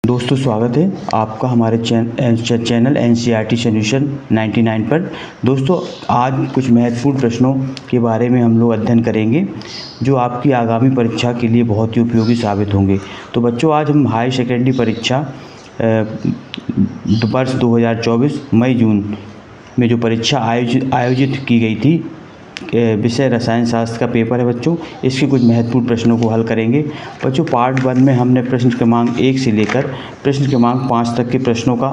दोस्तों स्वागत है आपका हमारे चैनल एनसीईआरटी सॉल्यूशन 99 पर। दोस्तों आज कुछ महत्वपूर्ण प्रश्नों के बारे में हम लोग अध्ययन करेंगे जो आपकी आगामी परीक्षा के लिए बहुत ही उपयोगी साबित होंगे। तो बच्चों आज हम हाई सेकेंडरी परीक्षा वर्ष 2024 मई जून में जो परीक्षा आयोजित की गई थी, विषय रसायन शास्त्र का पेपर है बच्चों। इसके कुछ महत्वपूर्ण प्रश्नों को हल करेंगे बच्चों। पार्ट 1 में हमने प्रश्न क्रमांक 1 से लेकर प्रश्न क्रमांक 5 तक के प्रश्नों का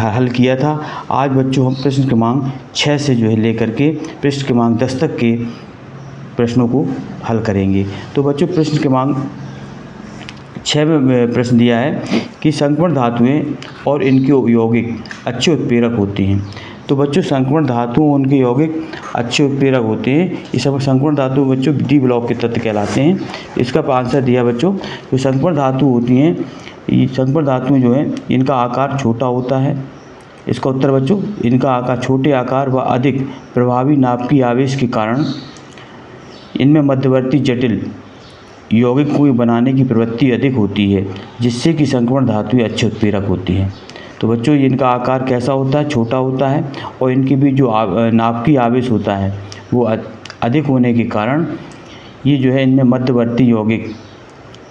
हल किया था। आज बच्चों हम प्रश्न क्रमांक 6 से लेकर के प्रश्न क्रमांक 10 तक के प्रश्नों को हल करेंगे। तो बच्चों प्रश्न क्रमांक 6 में प्रश्न दिया है कि संक्रमण धातुएं और इनके यौगिक अच्छे उत्प्रेरक होते हैं। तो बच्चों संक्रमण धातु और उनके यौगिक अच्छे उत्प्रेरक होते हैं। ये सब संक्रमण धातु बच्चों डी ब्लॉक के तत्व कहलाते हैं। इसका आंसर दिया बच्चों, जो संक्रमण धातु होती हैं, ये संक्रमण धातुएं जो हैं इनका आकार छोटा होता है। इसका उत्तर बच्चों, इनका आकार छोटे आकार व अधिक प्रभावी नाभिकीय आवेश के कारण इनमें मध्यवर्ती जटिल यौगिक को बनाने की प्रवृत्ति अधिक होती है, जिससे कि संक्रमण धातुएं अच्छे उत्प्रेरक होती हैं। तो बच्चों इनका आकार कैसा होता है, छोटा होता है, और इनके भी जो नाभिकीय आवेश होता है वो अधिक होने के कारण ये इनमें मध्यवर्ती यौगिक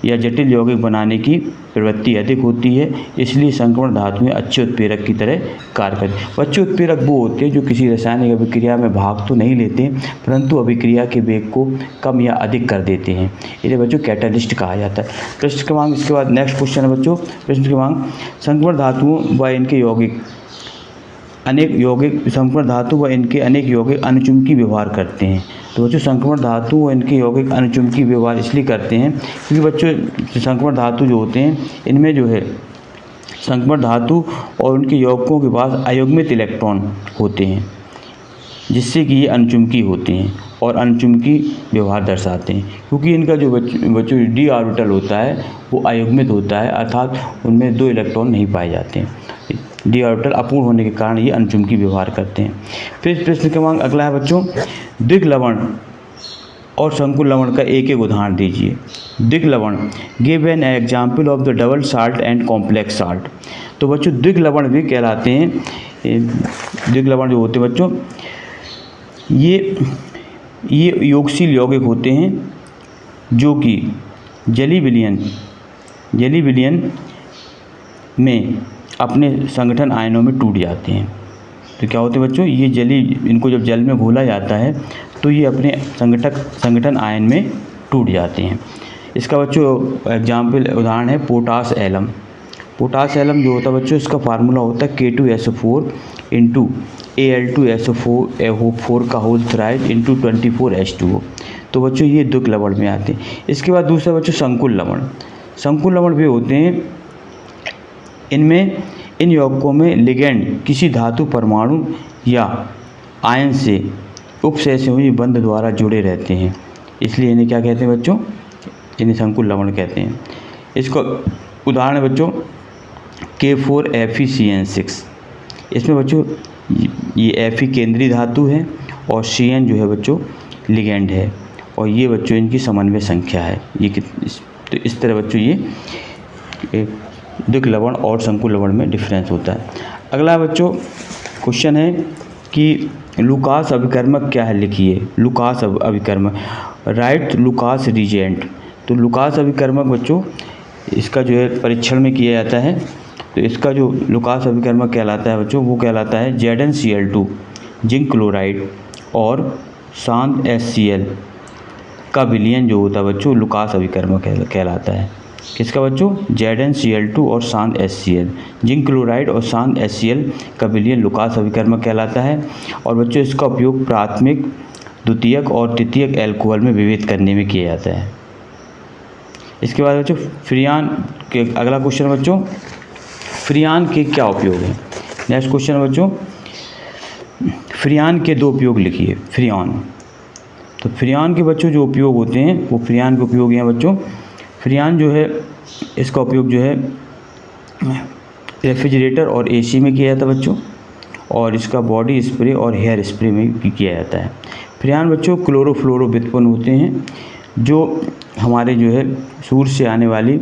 या जटिल यौगिक बनाने की प्रवृत्ति अधिक होती है। इसलिए संक्रमण धातुएं अच्छे उत्प्रेरक की तरह कार्य करते हैं। बच्चों उत्प्रेरक वो होते हैं जो किसी रासायनिक अभिक्रिया में भाग तो नहीं लेते, परंतु अभिक्रिया के वेग को कम या अधिक कर देते हैं। इन्हें बच्चों कैटालिस्ट कहा जाता है। प्रश्न क्रमांक इसके बाद नेक्स्ट क्वेश्चन है बच्चों, प्रश्न क्रमांक संक्रमण धातुओं व इनके यौगिक संक्रमण धातु व इनके अनेक यौगिक अनुचुंबकीय व्यवहार करते हैं। तो बच्चों संक्रमण धातु व इनके यौगिक अनुचुंबकीय व्यवहार इसलिए करते हैं क्योंकि बच्चों संक्रमण धातु जो होते हैं इनमें संक्रमण धातु और उनके यौगिकों के पास अयुग्मित इलेक्ट्रॉन होते हैं, जिससे कि ये अनुचुंबकीय होते हैं और अनुचुंबकीय व्यवहार दर्शाते हैं। क्योंकि इनका जो बच्चों डी ऑर्बिटल होता है वो अयुग्मित होता है, अर्थात उनमें 2 इलेक्ट्रॉन नहीं पाए जाते हैं। डी ऑर्बिटल अपूर्ण होने के कारण ये अनुचुंबकीय व्यवहार करते हैं। फिर प्रश्न क्रमांक अगला है बच्चों, द्विग लवण और संकुल लवण का एक एक उदाहरण दीजिए। द्विग लवण, give an example of the double salt and complex salt. तो बच्चों द्विग लवण भी कहलाते हैं। द्विग लवण जो होते हैं बच्चों, ये योगशील यौगिक होते हैं जो कि जली विलयन में अपने संगठन आयनों में टूट जाते हैं। तो क्या होते हैं बच्चों, ये इनको जब जल में घोला जाता है तो ये अपने संगठन आयन में टूट जाते हैं। इसका बच्चों एग्जाम्पल उदाहरण है पोटास एलम। पोटास एलम जो होता है बच्चों, इसका फार्मूला होता है K2SO4 इंटू Al2SO4 का होल थ्राइड इंटू 24H2O। तो बच्चों ये द्विग लवण में आते हैं। इसके बाद दूसरा बच्चों संकुल लवण। संकुल लवण भी होते हैं, इन यौगिकों में लिगेंड किसी धातु परमाणु या आयन से उपसहसंयोजी बंध द्वारा जुड़े रहते हैं, इसलिए इन्हें क्या कहते हैं बच्चों, इन्हें संकुल लवण कहते हैं। इसका उदाहरण है बच्चों K4FeCN6। इसमें बच्चों ये Fe केंद्रीय धातु है और Cn बच्चों लिगेंड है, और ये बच्चों इनकी समन्वय संख्या है। तो इस तरह बच्चों ये द्विग लवण और संकुल लवण में डिफरेंस होता है। अगला बच्चों क्वेश्चन है कि लुकास अभिकर्मक क्या है, लिखिए। लुकास अभिकर्मक, राइट लुकास रिजेंट। तो लुकास अभिकर्मक बच्चों इसका परीक्षण में किया जाता है। तो इसका जो लुकास अभिकर्मक कहलाता है बच्चों, वो कहलाता है ZnCl2 जिंक क्लोराइड और शांत HCl का विलयन जो होता है बच्चों लुकास अभिकर्मक कहलाता है। किसका बच्चों, ZnCl2 और शांत HCl, जिंक क्लोराइड और शांत HCl का विलयन लुकास अभिकर्मक कहलाता है। और बच्चों इसका उपयोग प्राथमिक, द्वितीयक और तृतीयक एल्कोहल में विभेद करने में किया जाता है। इसके बाद बच्चों फ्रियान के अगला क्वेश्चन बच्चों, फ्रियान के क्या उपयोग है। नेक्स्ट क्वेश्चन बच्चों, फ्रियान के 2 उपयोग लिखिए। फ्रियान, तो फ्रियान के बच्चों जो उपयोग होते हैं वो फ्रियान के उपयोग हैं बच्चों। फ्रियान इसका उपयोग रेफ्रिजरेटर और AC में किया जाता है बच्चों, और इसका बॉडी स्प्रे और हेयर स्प्रे में भी किया जाता है। फ्रियान बच्चों क्लोरोफ्लोरो व्युत्पन्न होते हैं जो हमारे सूर्य से आने वाली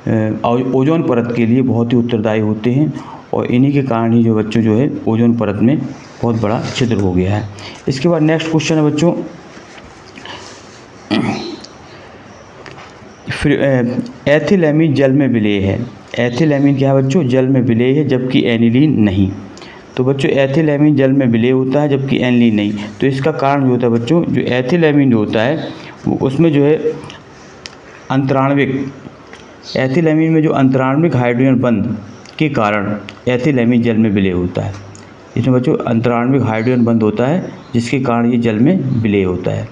ओजोन परत के लिए बहुत ही उत्तरदायी होते हैं और इन्हीं के कारण ही जो बच्चों जो है ओजोन परत में बहुत बड़ा छिद्र हो गया है। इसके बाद नेक्स्ट क्वेश्चन है बच्चों, एथिलेमीन जल में विलेय है। एथिलेमीन क्या है बच्चों? जल में विलेय है, जबकि एनिलीन नहीं। तो बच्चों एथिलेमीन जल में विलेय होता है जबकि एनिलीन नहीं। तो इसका कारण जो होता है बच्चों, जो एथिलेमीन जो होता है वो उसमें जो है अंतराण्विक, एथिलेमीन में जो अंतराण्विक हाइड्रोजन बंध के कारण एथिलेमीन जल में विलेय होता है। इसमें बच्चों अंतराण्विक हाइड्रोजन बंध होता है जिसके कारण ये जल में विलेय होता है।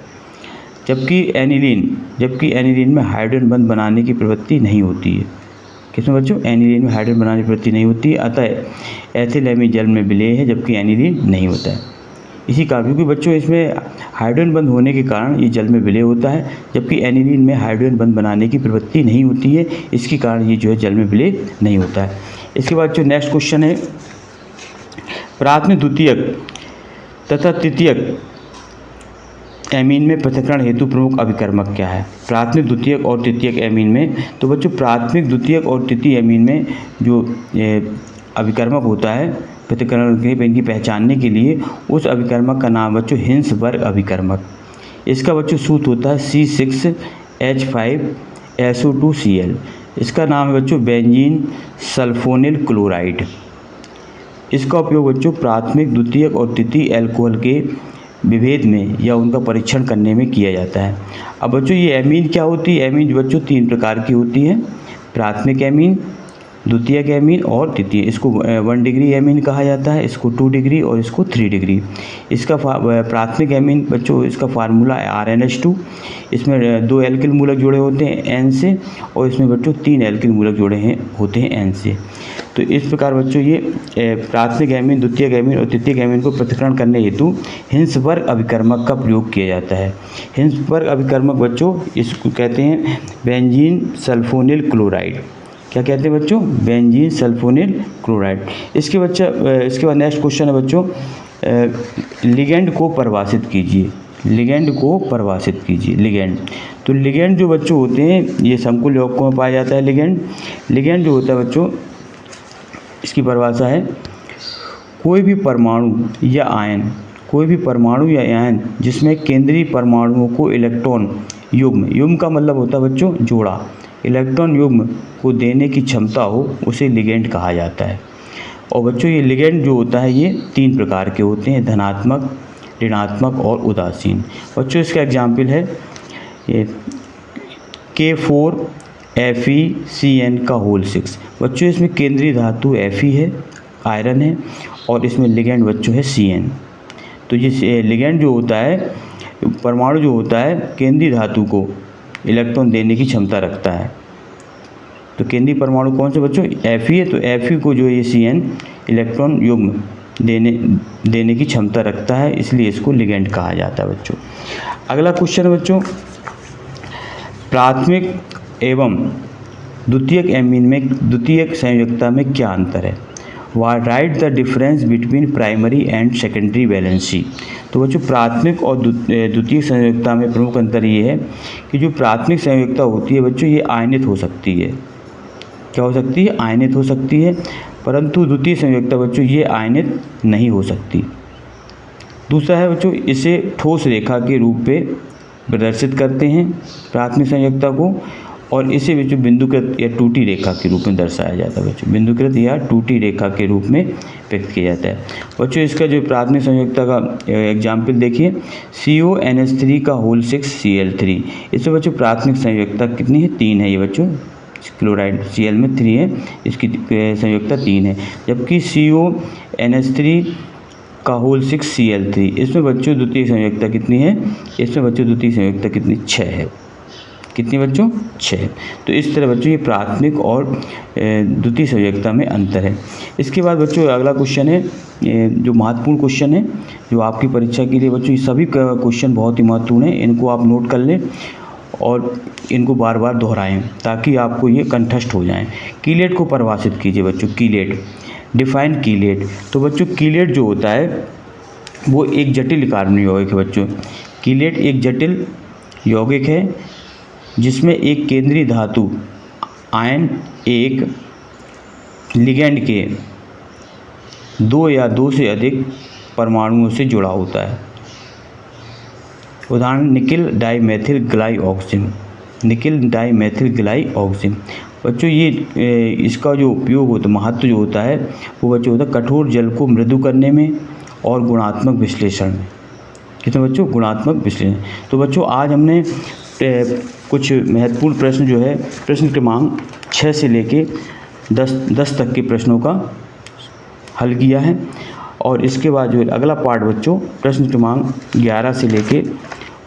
जबकि एनिलीन में हाइड्रोजन बंध बनाने की प्रवृत्ति नहीं होती है। किसमें बच्चों? एनिलीन में हाइड्रोजन बनाने की प्रवृत्ति नहीं होती है, अतः एथिलेमीन जल में विलेय है जबकि एनिलीन नहीं होता है। इसी कारण, क्योंकि बच्चों इसमें हाइड्रोजन बंध होने के कारण ये जल में विलेय होता है, जबकि एनिलीन में हाइड्रोजन बंध बनाने की प्रवृत्ति नहीं होती है, इसके कारण ये जो है जल में विलेय नहीं होता है। इसके बाद जो नेक्स्ट क्वेश्चन है, प्राथमिक, द्वितीयक तथा तृतीयक एमीन में पृथक्करण हेतु प्रमुख अभिकर्मक क्या है? प्राथमिक, द्वितीयक और तृतीयक एमीन में, तो बच्चों प्राथमिक, द्वितीयक और तृतीय एमीन में जो अभिकर्मक होता है पृथक्करण के इनकी पहचानने के लिए, उस अभिकर्मक का नाम बच्चों हिंसबर्ग अभिकर्मक। इसका बच्चों सूत्र होता है C6H5SO2Cl। इसका नाम है बच्चों बेंजीन सल्फोनिल क्लोराइड। इसका उपयोग बच्चों प्राथमिक, द्वितीयक और तृतीय एल्कोहल के विभेद में या उनका परीक्षण करने में किया जाता है। अब बच्चों ये एमीन क्या होती है? एमीन बच्चों 3 प्रकार की होती है, प्राथमिक एमीन, द्वितीयक एमीन और तृतीय। इसको 1 डिग्री एमीन कहा जाता है, इसको 2 डिग्री और इसको 3 डिग्री। इसका प्राथमिक एमीन बच्चों इसका फार्मूला है RNH2। इसमें 2 एल्किल मूलक जुड़े होते हैं N से, और इसमें बच्चों 3 एल्किल मूलक जुड़े होते हैं N से। तो इस प्रकार बच्चों ये प्राथमिक एमीन, द्वितीयक एमीन और तृतीयक एमीन को पृथक्करण करने हेतु हिंसबर्ग अभिकर्मक का प्रयोग किया जाता है। हिंसबर्ग अभिकर्मक बच्चों इसको कहते हैं बेंजीन सल्फोनिल क्लोराइड। क्या कहते हैं बच्चों? Benzene sulphonyl chloride. इसके बाद नेक्स्ट क्वेश्चन है बच्चों, लिगेंड को परिभाषित कीजिए। लिगेंड को परिभाषित कीजिए। लिगेंड, तो लिगेंड जो बच्चों होते हैं ये समकुल यौगिकों में पाया जाता है। लिगेंड जो होता है बच्चों, इसकी परिभाषा है कोई भी परमाणु या आयन जिसमें केंद्रीय परमाणुओं को इलेक्ट्रॉन युग्म का मतलब होता है बच्चों जोड़ा, इलेक्ट्रॉन युग्म को देने की क्षमता हो, उसे लिगेंड कहा जाता है। और बच्चों ये लिगेंड जो होता है ये 3 प्रकार के होते हैं, धनात्मक, ऋणात्मक और उदासीन। बच्चों इसका एग्जाम्पल है ये K4FeCN6। बच्चों इसमें केंद्रीय धातु Fe है, आयरन है, और इसमें लिगेंड बच्चों है Cn। तो ये लिगेंड जो होता है, परमाणु जो होता है केंद्रीय धातु को इलेक्ट्रॉन देने की क्षमता रखता है। तो केंद्रीय परमाणु कौन से बच्चों? Fe है, तो Fe को जो ये Cn इलेक्ट्रॉन युग्म देने की क्षमता रखता है, इसलिए इसको लिगेंड कहा जाता है बच्चों। अगला क्वेश्चन है बच्चों, प्राथमिक एवं द्वितीयक एमीन में द्वितीयक संयोजकता में क्या अंतर है? Right the difference between primary and secondary valency. तो बच्चों प्राथमिक और द्वितीयक संयोजकता में प्रमुख अंतर ये है कि जो प्राथमिक संयोजकता होती है बच्चों ये आयनित हो सकती है। क्या हो सकती है? आयनित हो सकती है, परंतु द्वितीय संयोजकता बच्चों ये आयनित नहीं हो सकती। दूसरा है बच्चों, इसे ठोस रेखा के रूप में प्रदर्शित करते हैं प्राथमिक संयोजकता को, और इसे बच्चों बिंदुकृत या टूटी रेखा के रूप में दर्शाया जाता है। बच्चों बिंदुकृत या टूटी रेखा के रूप में व्यक्त किया जाता है। बच्चों इसका जो प्राथमिक संयोजकता का एग्जाम्पल देखिए, CO NH3/6Cl3। इसमें बच्चों प्राथमिक संयोजकता कितनी है? 3 है। ये बच्चों क्लोराइड Cl में 3 है, इसकी संयोजकता 3 है। जबकि CO NH3/6Cl3 इसमें बच्चों द्वितीय संयोजकता कितनी है? इसमें बच्चों द्वितीय संयोजकता कितनी? 6 है। कितनी बच्चों? 6। तो इस तरह बच्चों ये प्राथमिक और द्वितीय संयोजकता में अंतर है। इसके बाद बच्चों अगला क्वेश्चन है, जो महत्वपूर्ण क्वेश्चन है जो आपकी परीक्षा के लिए बच्चों, ये सभी क्वेश्चन बहुत ही महत्वपूर्ण है, इनको आप नोट कर लें और इनको बार बार दोहराएं ताकि आपको ये कंठस्थ हो जाएं। कीलेट को परिभाषित कीजिए बच्चों। Chelate, define chelate. तो बच्चों कीलेट जो होता है वो एक जटिल कार्बनिक यौगिक है बच्चों। कीलेट एक जटिल यौगिक है जिसमें एक केंद्रीय धातु आयन एक लिगैंड के 2 या 2 से अधिक परमाणुओं से जुड़ा होता है। उदाहरण निकिल डाइमेथिल ग्लाइऑक्सिन, निकिल डाइमेथिल ग्लाइऑक्सिन। बच्चों ये इसका जो उपयोग होता है, महत्व जो होता है वो बच्चों होता है कठोर जल को मृदु करने में और गुणात्मक विश्लेषण में। कितने बच्चों? गुणात्मक विश्लेषण। तो बच्चों आज हमने कुछ महत्वपूर्ण प्रश्न जो है प्रश्न क्रमांक 6 से लेके 10 तक के प्रश्नों का हल किया है। और इसके बाद जो अगला पार्ट बच्चों प्रश्न क्रमांक 11 से लेके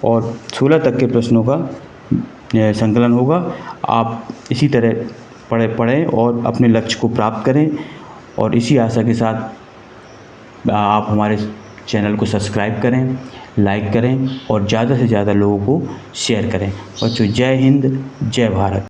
और 16 तक के प्रश्नों का संकलन होगा। आप इसी तरह पढ़ें और अपने लक्ष्य को प्राप्त करें। और इसी आशा के साथ आप हमारे चैनल को सब्सक्राइब करें, लाइक करें और ज़्यादा से ज़्यादा लोगों को शेयर करें। बच्चों जय हिंद, जय भारत।